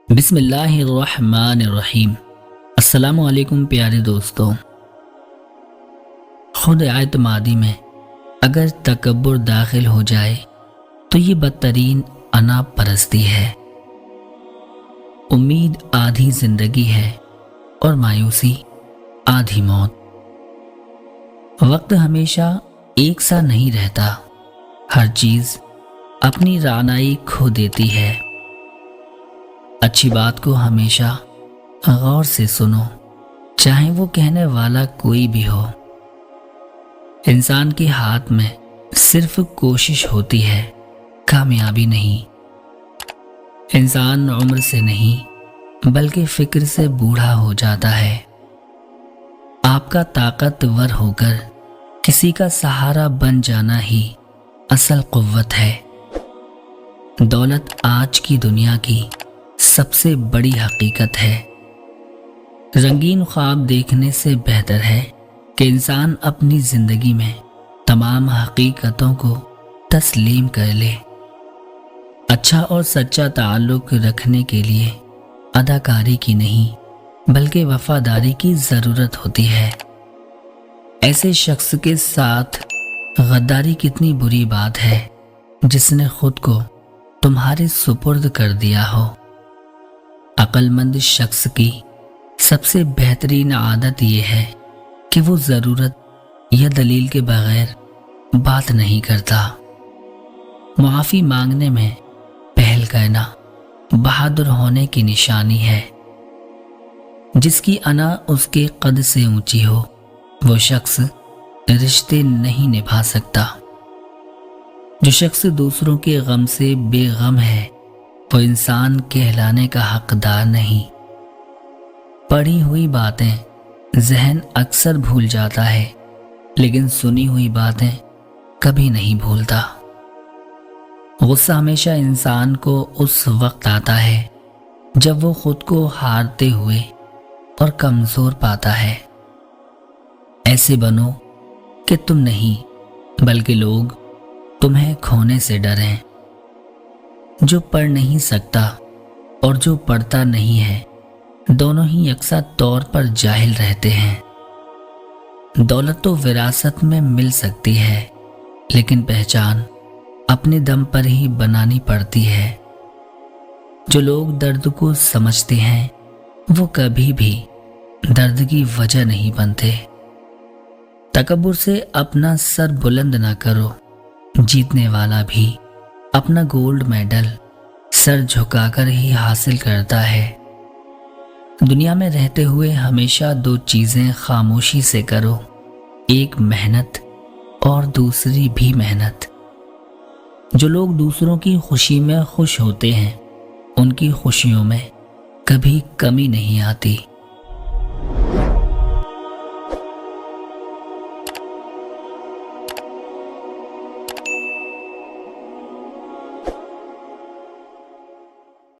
بسم اللہ الرحمن الرحیم۔ السلام علیکم پیارے دوستو۔ خود اعتمادی میں اگر تکبر داخل ہو جائے تو یہ بدترین انا پرستی ہے۔ امید آدھی زندگی ہے اور مایوسی آدھی موت۔ وقت ہمیشہ ایک سا نہیں رہتا، ہر چیز اپنی رعنائی کھو دیتی ہے۔ اچھی بات کو ہمیشہ غور سے سنو، چاہے وہ کہنے والا کوئی بھی ہو۔ انسان کے ہاتھ میں صرف کوشش ہوتی ہے، کامیابی نہیں۔ انسان عمر سے نہیں بلکہ فکر سے بوڑھا ہو جاتا ہے۔ آپ کا طاقتور ہو کر کسی کا سہارا بن جانا ہی اصل قوت ہے۔ دولت آج کی دنیا کی سب سے بڑی حقیقت ہے۔ رنگین خواب دیکھنے سے بہتر ہے کہ انسان اپنی زندگی میں تمام حقیقتوں کو تسلیم کر لے۔ اچھا اور سچا تعلق رکھنے کے لیے اداکاری کی نہیں بلکہ وفاداری کی ضرورت ہوتی ہے۔ ایسے شخص کے ساتھ غداری کتنی بری بات ہے جس نے خود کو تمہارے سپرد کر دیا ہو۔ عقل مند شخص کی سب سے بہترین عادت یہ ہے کہ وہ ضرورت یا دلیل کے بغیر بات نہیں کرتا۔ معافی مانگنے میں پہل کرنا بہادر ہونے کی نشانی ہے۔ جس کی انا اس کے قد سے اونچی ہو وہ شخص رشتے نہیں نبھا سکتا۔ جو شخص دوسروں کے غم سے بے غم ہے وہ انسان کہلانے کا حقدار نہیں۔ پڑھی ہوئی باتیں ذہن اکثر بھول جاتا ہے، لیکن سنی ہوئی باتیں کبھی نہیں بھولتا۔ غصہ ہمیشہ انسان کو اس وقت آتا ہے جب وہ خود کو ہارتے ہوئے اور کمزور پاتا ہے۔ ایسے بنو کہ تم نہیں بلکہ لوگ تمہیں کھونے سے ڈریں۔ جو پڑھ نہیں سکتا اور جو پڑھتا نہیں ہے دونوں ہی یکساں طور پر جاہل رہتے ہیں۔ دولت تو وراثت میں مل سکتی ہے لیکن پہچان اپنے دم پر ہی بنانی پڑتی ہے۔ جو لوگ درد کو سمجھتے ہیں وہ کبھی بھی درد کی وجہ نہیں بنتے۔ تکبر سے اپنا سر بلند نہ کرو، جیتنے والا بھی اپنا گولڈ میڈل سر جھکا کر ہی حاصل کرتا ہے۔ دنیا میں رہتے ہوئے ہمیشہ دو چیزیں خاموشی سے کرو، ایک محنت اور دوسری بھی محنت۔ جو لوگ دوسروں کی خوشی میں خوش ہوتے ہیں ان کی خوشیوں میں کبھی کمی نہیں آتی۔